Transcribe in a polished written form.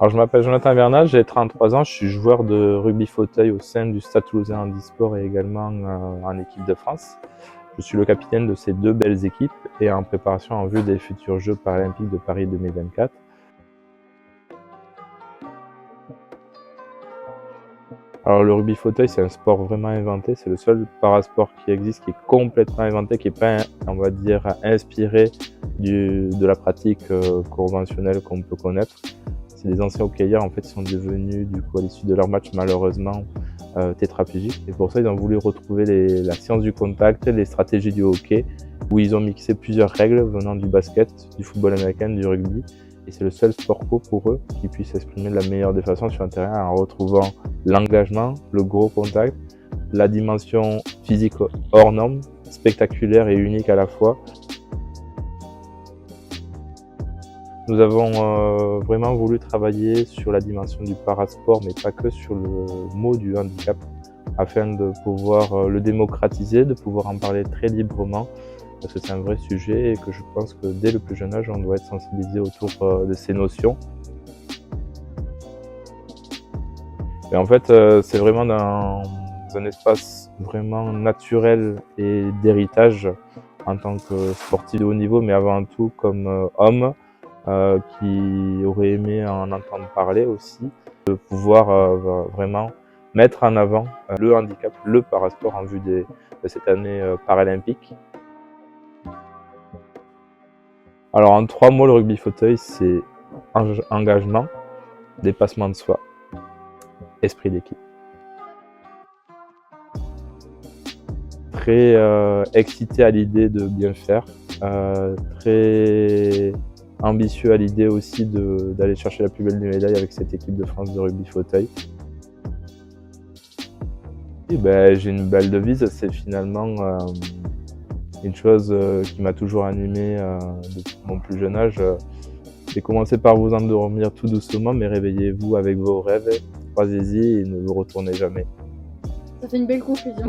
Alors, je m'appelle Jonathan Bernal, j'ai 33 ans, je suis joueur de rugby fauteuil au sein du Stade Toulousain Handisport et également en équipe de France. Je suis le capitaine de ces deux belles équipes et en préparation en vue des futurs Jeux paralympiques de Paris 2024. Alors le rugby fauteuil, c'est un sport vraiment inventé, c'est le seul parasport qui existe qui est complètement inventé, qui n'est pas, on va dire, inspiré de la pratique conventionnelle qu'on peut connaître. C'est des anciens hockeyeurs en fait, qui sont devenus du coup à l'issue de leur match malheureusement tétraplégiques. Et pour ça, ils ont voulu retrouver la science du contact, les stratégies du hockey, où ils ont mixé plusieurs règles venant du basket, du football américain, du rugby. Et c'est le seul sport co pour eux qui puisse s'exprimer de la meilleure des façons sur un terrain en retrouvant l'engagement, le gros contact, la dimension physique hors norme, spectaculaire et unique à la fois. Nous avons vraiment voulu travailler sur la dimension du parasport, mais pas que sur le mot du handicap, afin de pouvoir le démocratiser, de pouvoir en parler très librement, parce que c'est un vrai sujet et que je pense que dès le plus jeune âge, on doit être sensibilisé autour de ces notions. Et en fait, c'est vraiment dans un espace vraiment naturel et d'héritage en tant que sportif de haut niveau, mais avant tout comme homme qui aurait aimé en entendre parler aussi, de pouvoir vraiment mettre en avant le handicap, le parasport en vue de cette année paralympique. Alors en 3 mots, le rugby fauteuil, c'est engagement, dépassement de soi, esprit d'équipe. Très excité à l'idée de bien faire, très ambitieux à l'idée aussi d'aller chercher la plus belle des médailles avec cette équipe de France de rugby fauteuil. Et ben, j'ai une belle devise, c'est finalement une chose qui m'a toujours animé depuis mon plus jeune âge. C'est commencer par vous endormir tout doucement, mais réveillez-vous avec vos rêves, croisez-y et ne vous retournez jamais. Ça fait une belle conclusion.